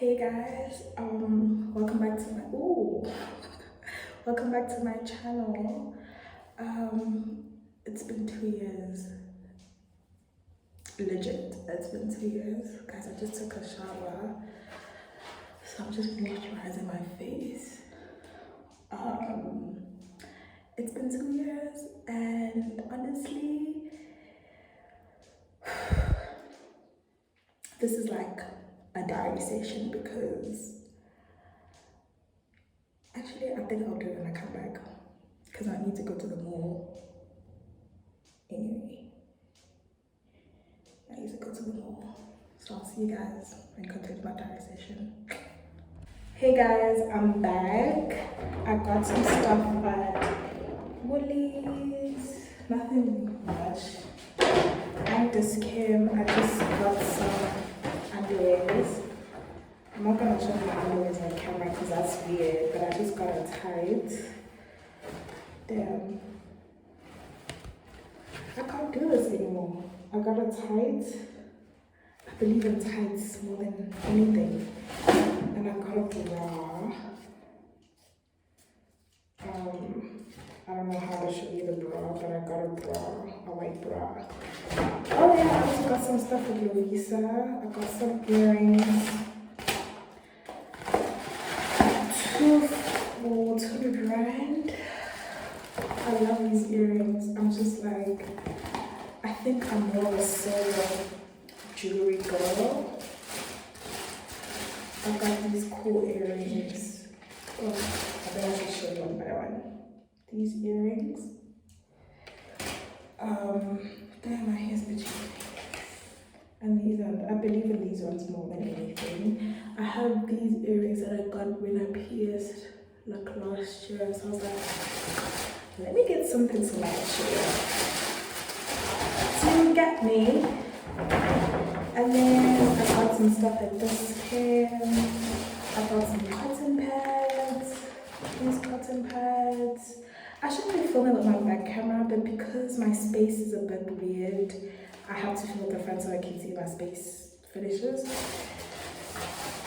Hey guys, welcome back to my welcome back to my channel. It's been 2 years, legit. It's been 2 years, guys. I just took a shower, so I'm just moisturizing my face. It's been 2 years, and honestly, this is like a diary session because actually I think I'll do it when I come back because I need to go to the mall anyway. I need to go to the mall, so I'll see you guys and continue my diary session. Hey guys, I'm back. I got some stuff at Woolies, nothing much. And this Kim, I just got some underwears. I'm not gonna show you my underwears on camera because that's weird, but I just got a tight. Damn. I can't do this anymore. I got a tight. I believe in tights more than anything. And I got a bra. I don't know how to show you the bra, but I got a bra, a white bra. Oh yeah, I also got some stuff at Lovisa. I got some earrings. Two for 2 grand. I love these earrings. I'm just like, I think I'm more of a silver jewelry girl. I got these cool earrings. Oh, I think I should show you one by one. These earrings. Damn, my hair's itchy. And these are, I believe in these ones more than anything. I have these earrings that I got when I pierced like last year. So I was like, let me get something to match here. So you get me. And then I got some stuff at this Kim. I got some cotton pads. These cotton pads. I shouldn't be filming with my back camera, but because my space is a bit weird, I have to film with the front so I can see my space finishes.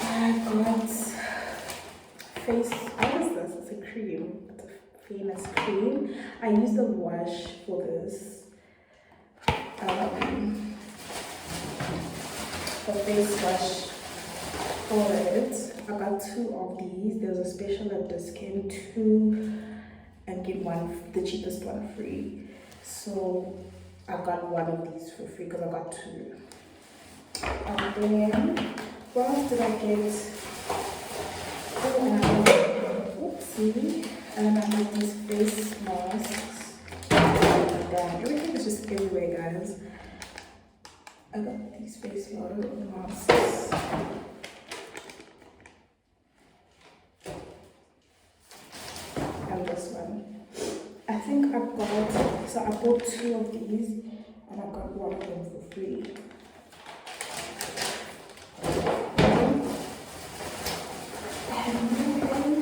I got face, what is this? It's a cream. It's a famous cream. I use the wash for this. The face wash for it. I got 2 of these. There's a special at this Kim, 2 and get one, the cheapest one free. So I got 1 of these for free because I got 2. And then what else did I get? Oh, and I got, oopsie, and I got these face masks. Damn, everything is just everywhere, guys. I got these face masks. And this one. I think I got, so I bought 2 of these and I got 1 of them for free. And then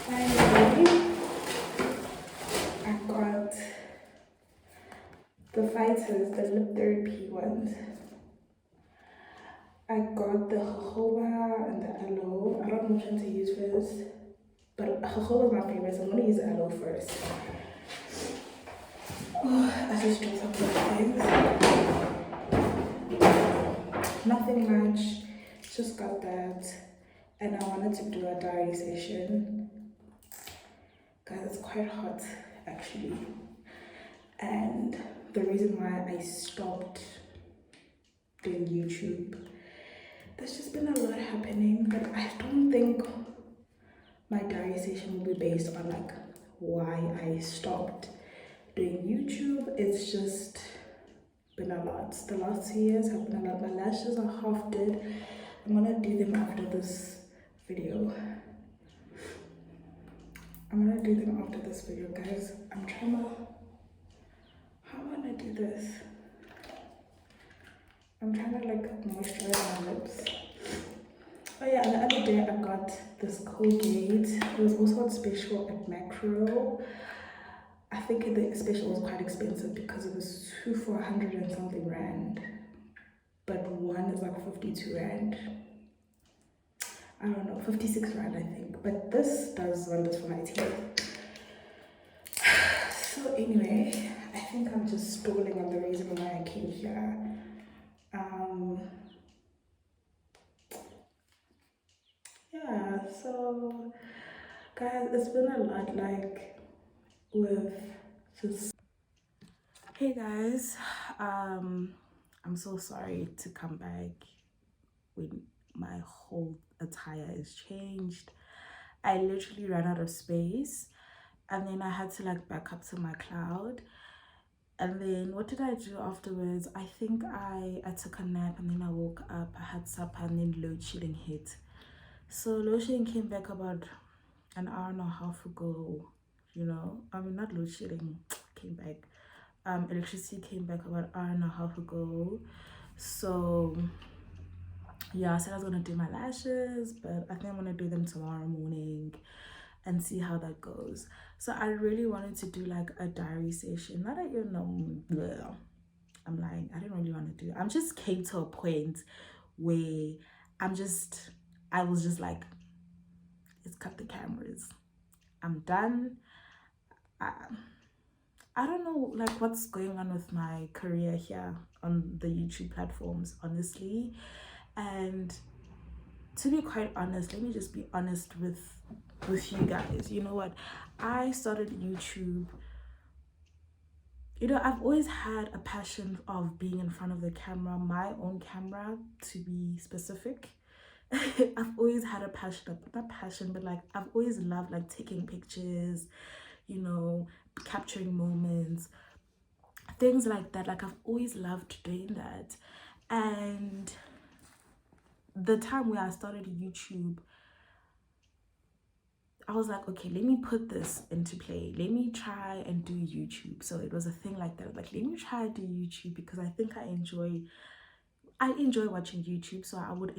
finally, I got the Fighters, the lip therapy ones. I got the jojoba and the aloe. I don't know which one to use first, but jojoba is my favorite, so I'm gonna use the aloe first. Oh, I just did some good things. Nothing much, just got that. And I wanted to do a diary session. Guys, it's quite hot actually. And the reason why I stopped doing YouTube, there's just been a lot happening, but I don't think my diary session will be based on like why I stopped doing YouTube. It's just been a lot. The last 2 years have been a lot. My lashes are half dead. I'm gonna do them after this video. I'm gonna do them after this video, guys. I'm trying to, how am I gonna do this? I'm trying to like moisturize my lips. Oh yeah, and the other day I got this Colgate. It was also on special at Macro. I think the special was quite expensive because it was 2 for 100 and something rand. but one is like 52 rand. I don't know, 56 rand I think. But this does wonders for my teeth. So anyway, I think I'm just stalling on the reason why I came here. Yeah, so guys, it's been a lot, like, with just hey guys, I'm so sorry to come back when my whole attire is changed. I literally ran out of space, and then I had to like back up to my cloud. And then what did I do afterwards? I think I took a nap, and then I woke up, I had supper, and then load shedding hit. So load shedding came back about an hour and a half ago, you know. I mean, not load shedding, came back. Electricity came back about an hour and a half ago. So yeah, I said I was gonna do my lashes, but I think I'm gonna do them tomorrow morning and see how that goes. So I really wanted to do like a diary session. Not that you know, bleh, I'm lying. I didn't really want to do it. I just came to a point where I was just like, let's cut the cameras. I'm done. I don't know like what's going on with my career here on the YouTube platforms, honestly. And to be quite honest, let me just be honest with you guys. You know what? I started YouTube. You know, I've always had a passion of being in front of the camera, my own camera to be specific. I've always had a passion, not passion, but like I've always loved like taking pictures, you know, capturing moments, things like that. Like I've always loved doing that. And the time where I started YouTube, I was like, okay, let me put this into play. Let me try and do YouTube. So it was a thing like that. Like, let me try and do YouTube because I think I enjoy watching YouTube. So I would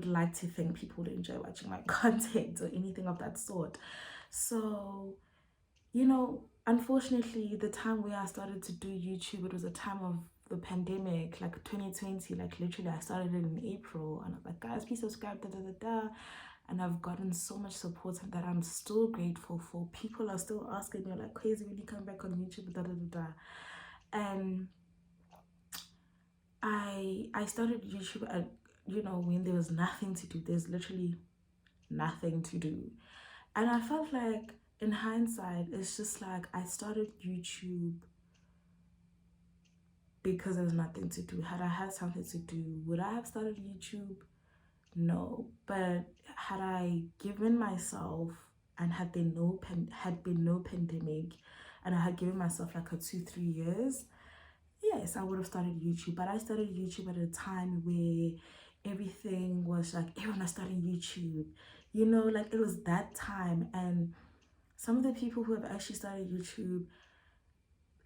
like to think people would enjoy watching my content or anything of that sort. So, you know, unfortunately, the time where I started to do YouTube, it was a time of the pandemic, like 2020. Like literally, I started it in April, and I was like, guys, please subscribe, da da da da. And I've gotten so much support that I'm still grateful for. People are still asking me like, crazy, when you come back on YouTube, da da da da. And I started YouTube at, you know, when there was nothing to do. There's literally nothing to do. And I felt like in hindsight, it's just like I started YouTube because there was nothing to do. Had I had something to do, would I have started YouTube? No. But had I given myself, and had been no pandemic, and I had given myself like a 2-3 years, yes, I would have started YouTube. But I started YouTube at a time where everything was like, everyone was starting YouTube, you know, like it was that time. And some of the people who have actually started YouTube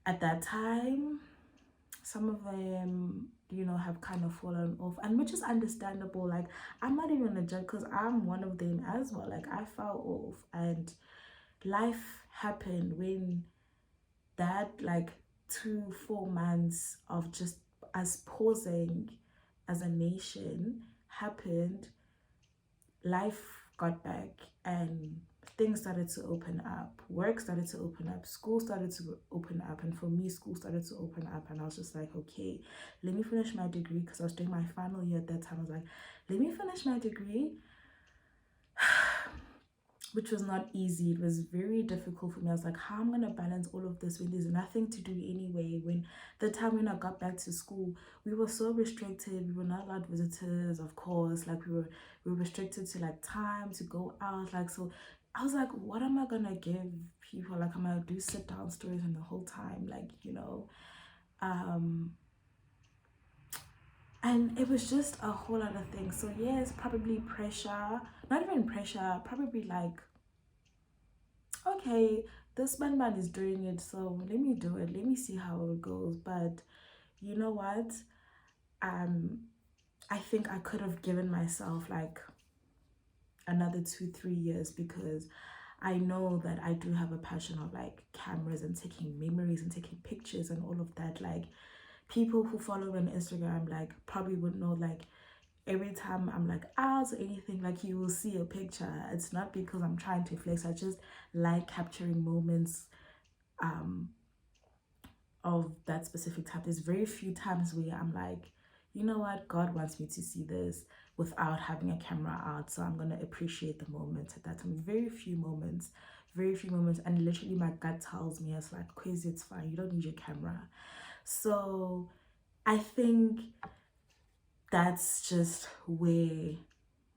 at that time, some of them, you know, have kind of fallen off, and which is understandable. Like, I'm not even a judge because I'm one of them as well. Like, I fell off, and life happened when that like 2-4 months of just us pausing as a nation happened. Life got back, and things started to open up. Work started to open up. School started to open up. And for me, school started to open up. And I was just like, okay, let me finish my degree, because I was doing my final year at that time. I was like, let me finish my degree, which was not easy. It was very difficult for me. I was like, how am I going to balance all of this when there's nothing to do anyway? When the time when I got back to school, we were so restricted. We were not allowed visitors, of course. Like we were restricted to like time to go out. Like, so I was like, what am I going to give people? Like, am I going to do sit down stories and the whole time? Like, you know, and it was just a whole other thing. So yes, probably pressure, not even pressure, probably like, okay, this man is doing it, so let me do it, let me see how it goes. But you know what, I think I could have given myself like another 2-3 years, because I know that I do have a passion of like cameras and taking memories and taking pictures and all of that. Like, People who follow me on Instagram like probably would know, like every time I'm like out or anything, like you will see a picture. It's not because I'm trying to flex. I just like capturing moments of that specific type. There's very few times where I'm like, you know what, God wants me to see this without having a camera out. So I'm gonna appreciate the moment at that time. Very few moments, and literally my gut tells me, it's like, crazy, it's fine. You don't need your camera. So I think that's just where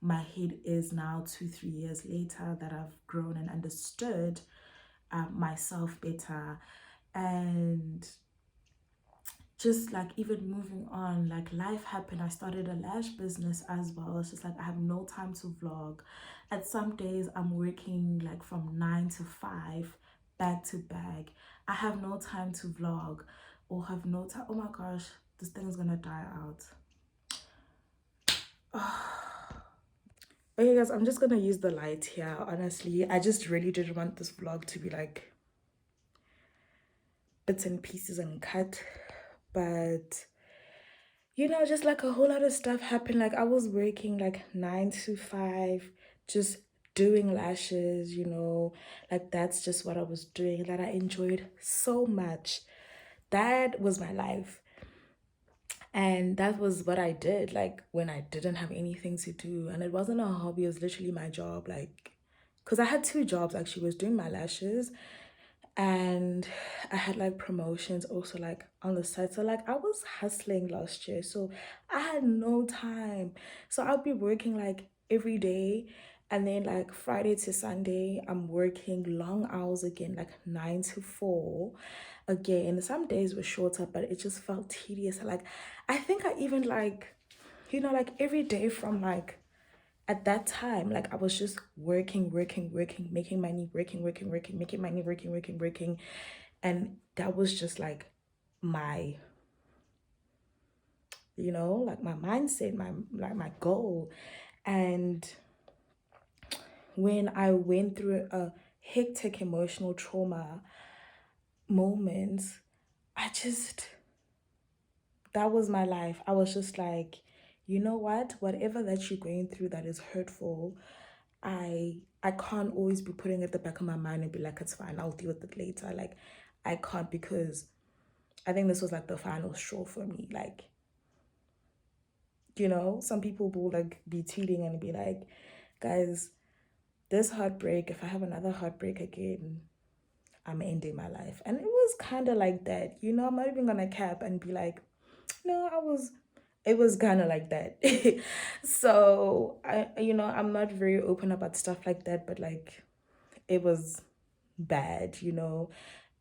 my head is now, 2-3 years later, that I've grown and understood myself better. And just like even moving on, like life happened. I started a lash business as well. It's just like I have no time to vlog. At some days I'm working like from 9 to 5 back to back. I have no time to vlog or have no time. Oh my gosh, this thing is gonna die out. Okay guys, I'm just gonna use the light here. Honestly, I just really didn't want this vlog to be like bits and pieces and cut, but you know, just like a whole lot of stuff happened. Like I was working like 9 to 5, just doing lashes, you know, like that's just what I was doing, that I enjoyed so much. That was my life. And that was what I did, like when I didn't have anything to do. And it wasn't a hobby, it was literally my job. Like, because I had two jobs actually. I was doing my lashes and I had like promotions also like on the side. So like I was hustling last year, so I had no time. So I'll be working like every day, and then like Friday to Sunday I'm working long hours again, like 9 to 4 again. Some days were shorter, but it just felt tedious. Like I think I even like, you know, like every day from like at that time, like I was just working, making money, working, making money, working. And that was just like my, you know, like my mindset, my goal. And when I went through a hectic emotional trauma moment, I just, that was my life. I was just like, you know what, whatever that you're going through that is hurtful, I can't always be putting it at the back of my mind and be like, it's fine, I'll deal with it later. Like I can't, because I think this was like the final straw for me. Like, you know, some people will like be tweeting and be like, guys, this heartbreak, if I have another heartbreak again, I'm ending my life. And it was kind of like that, you know. I'm not even gonna cap and be like, no, it was kind of like that. So I, you know, I'm not very open about stuff like that, but like it was bad, you know.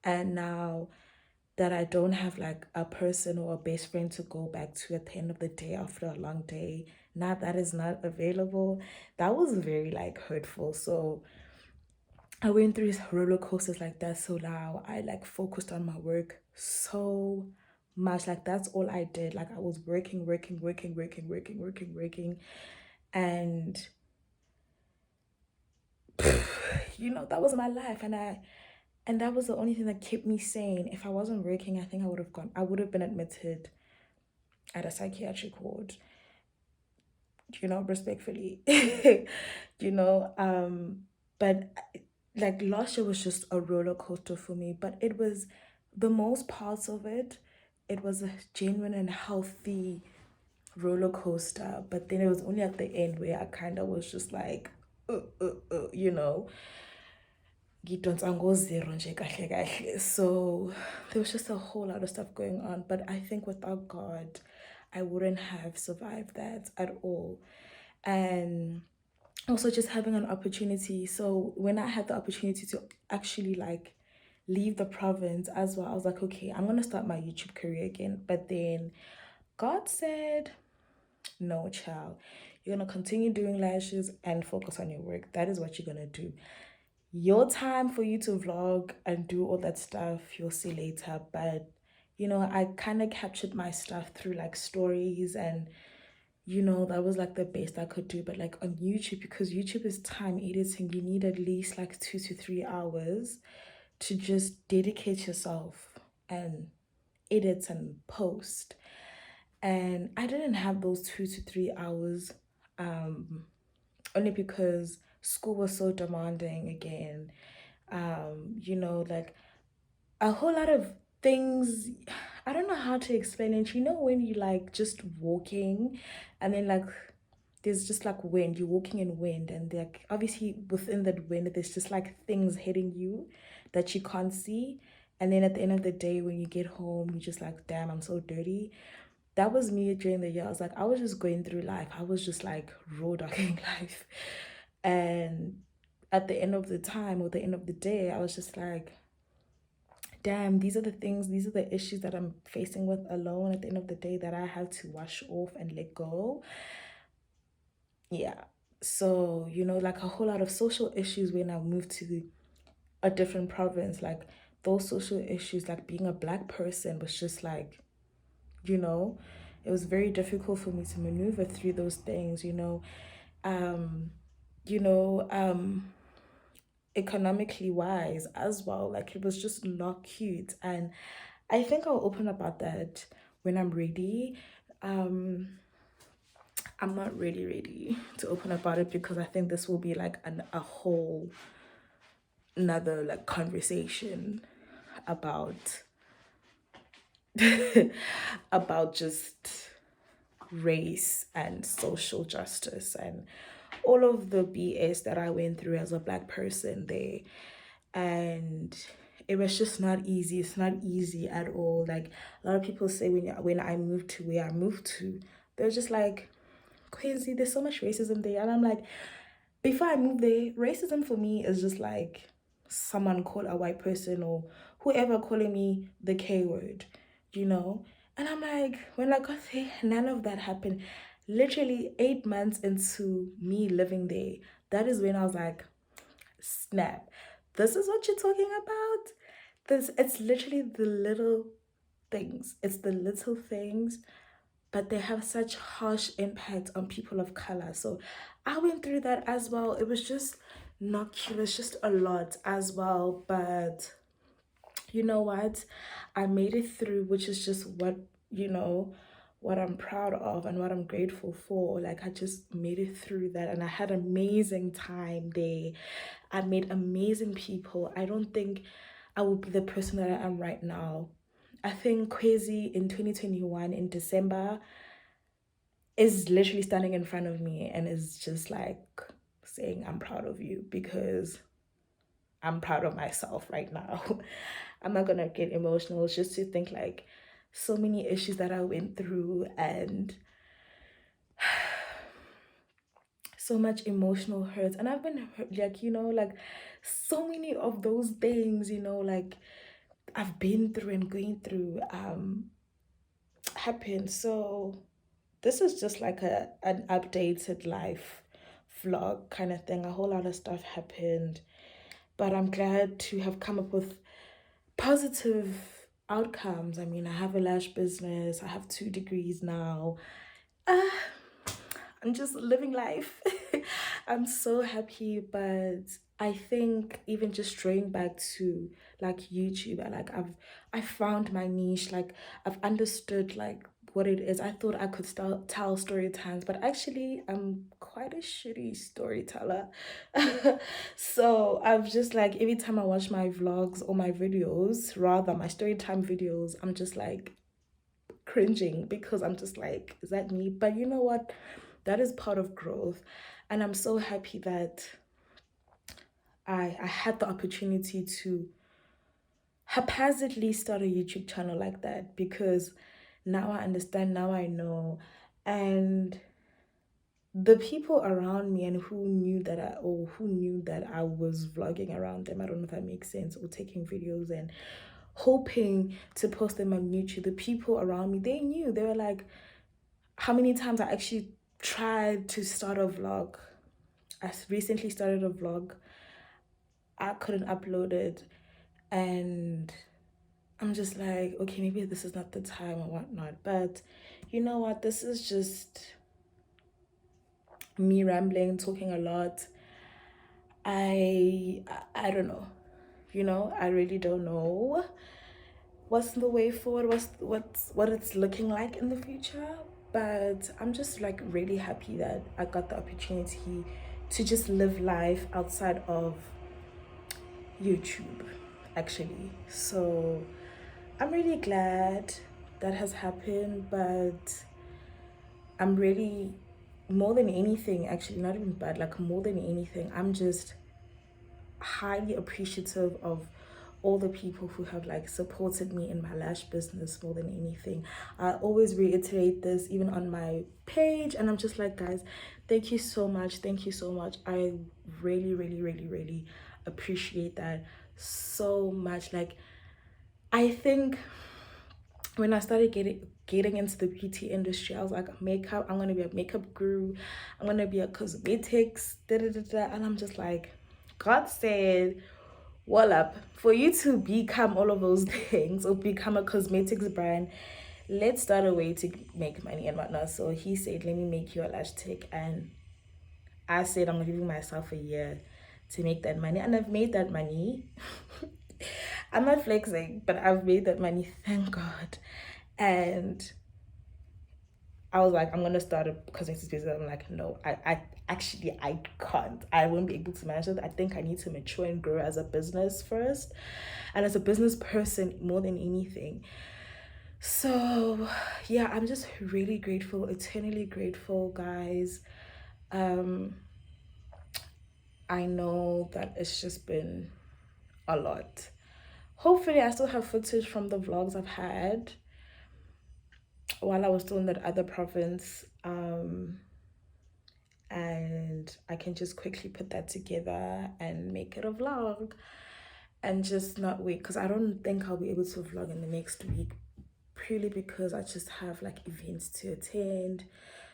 And now that I don't have like a person or a best friend to go back to at the end of the day after a long day, now that is not available, that was very like hurtful. So I went through roller coasters like that. So now I like focused on my work so much. Like that's all I did. Like I was working. And you know, that was my life. And that was the only thing that kept me sane. If I wasn't working, I think I would have been admitted at a psychiatric ward, you know, respectfully. You know, but like last year was just a roller coaster for me, but it was, the most parts of it, it was a genuine and healthy roller coaster. But then it was only at the end where I kind of was just like, you know, so there was just a whole lot of stuff going on. But I think without God, I wouldn't have survived that at all. And also just having an opportunity. So when I had the opportunity to actually like leave the province as well, I was like, okay, I'm gonna start my YouTube career again. But then God said, no, child, you're gonna continue doing lashes and focus on your work. That is what you're gonna do. Your time for you to vlog and do all that stuff, you'll see later. But you know, I kind of captured my stuff through like stories, and you know, that was like the best I could do. But like on YouTube, because YouTube is time editing, you need at least like 2 to 3 hours to just dedicate yourself and edit and post. And I didn't have those 2 to 3 hours, only because school was so demanding again. Like a whole lot of things. I don't know how to explain it. When you like just walking, and then like there's just like wind, you're walking in wind, and like obviously within that wind there's just like things hitting you that you can't see. And then at the end of the day, when you get home, you're just like, damn, I'm so dirty. That was me during the year. I was just going through life. I was just like road dogging life. And at the end of the time, or the end of the day, I was just like, damn, these are the things, these are the issues that I'm facing with alone at the end of the day, that I have to wash off and let go. Yeah. So, like a whole lot of social issues when I moved to a different province, like those social issues, like being a black person, was just like, you know, it was very difficult for me to maneuver through those things, um, you know, um, economically wise as well. Like it was just not cute. And I think I'll open about that when I'm ready. Um, I'm not really ready to open about it, because I think this will be like a whole another like conversation about about just race and social justice and all of the BS that I went through as a black person there. And it was just not easy. It's not easy at all. Like a lot of people say, when I moved to where I moved to, they're just like, Quincy, there's so much racism there. And I'm like, before I moved there, racism for me is just like someone called a white person or whoever calling me the K word, you know? And I'm like, when I got there, none of that happened. Literally 8 months into me living there, that is when I was like, snap. This is what you're talking about? It's literally the little things. It's the little things, but they have such harsh impact on people of color. So I went through that as well. It was just not cute. It's just a lot as well. But you know what? I made it through, which is just what I'm proud of and what I'm grateful for. Like I just made it through that, and I had amazing time there. I met amazing people. I don't think I would be the person that I am right now. I think Kwezi in 2021 in December is literally standing in front of me and is just like saying, I'm proud of you, because I'm proud of myself right now. I'm not gonna get emotional. It's just to think like so many issues that I went through, and so much emotional hurt. And I've been hurt, like, like so many of those things, like I've been through and going through happen. So this is just like an updated life vlog kind of thing. A whole lot of stuff happened, but I'm glad to have come up with positive outcomes. I mean, I have a lash business, I have 2 degrees now. uh, I'm just living life. I'm so happy. But I think even just straying back to like YouTube, I found my niche. Like I've understood like what it is. I thought I could start tell story times, but actually I'm quite a shitty storyteller. So I've just like every time I watch my vlogs or my videos, rather my story time videos, I'm just like cringing, because I'm just like, is that me? But you know what? That is part of growth. And I'm so happy that I had the opportunity to haphazardly start a YouTube channel like that, because now I understand, now I know. And the people around me and who knew that I was vlogging around them, I don't know if that makes sense, or taking videos and hoping to post them on YouTube, the people around me, they knew. They were like, how many times I actually tried to start a vlog. I recently started a vlog. I couldn't upload it, and I'm just like, okay, maybe this is not the time or whatnot. But you know what? This is just me rambling, talking a lot. I don't know. I really don't know. what's the way forward, what it's looking like in the future. But I'm just like really happy that I got the opportunity to just live life outside of YouTube, actually. So I'm really glad that has happened, but I'm really, more than anything, actually, not even bad, like more than anything, I'm just highly appreciative of all the people who have like supported me in my lash business more than anything. I always reiterate this even on my page, and I'm just like, guys, thank you so much, thank you so much. I really, really, really, really appreciate that so much. Like, I think when I started getting into the beauty industry, I was like, makeup, I'm gonna be a makeup guru, I'm gonna be a cosmetics, da da da da. And I'm just like, God said, well up, for you to become all of those things or become a cosmetics brand, let's start a way to make money and whatnot. So he said, let me make you a lash tech. And I said, I'm giving myself a year to make that money. And I've made that money. I'm not flexing, but I've made that money, thank God. And I was like, I'm gonna start a cosmetics business. I'm like, no, I actually I can't. I won't be able to manage it. I think I need to mature and grow as a business first, and as a business person more than anything. So yeah, I'm just really grateful, eternally grateful, guys. Um, I know that it's just been a lot. Hopefully, I still have footage from the vlogs I've had while I was still in that other province. And I can just quickly put that together and make it a vlog and just not wait, because I don't think I'll be able to vlog in the next week, purely because I just have like events to attend.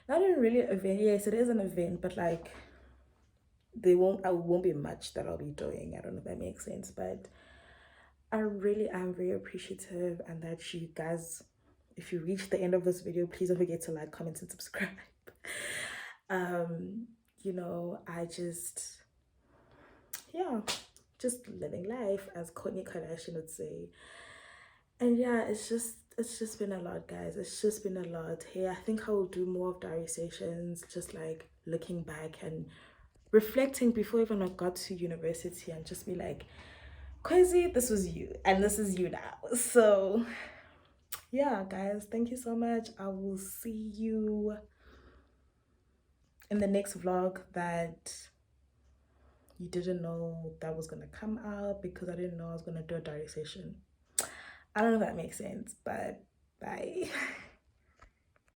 Not even really an event, yes it is an event, but like I won't be much that I'll be doing. I don't know if that makes sense, but I really am very appreciative, and that you guys, if you reach the end of this video, please don't forget to like, comment, and subscribe. um you know, I just, yeah, just living life, as Kourtney Kardashian would say. And yeah, it's just been a lot, guys. It's just been a lot. Hey, I think I will do more of diary sessions, just like looking back and reflecting before even I got to university, and just be like, crazy, this was you and this is you now. So yeah, guys, thank you so much. I will see you in the next vlog that you didn't know that was gonna come out, because I didn't know I was gonna do a diary session. I don't know if that makes sense, but bye.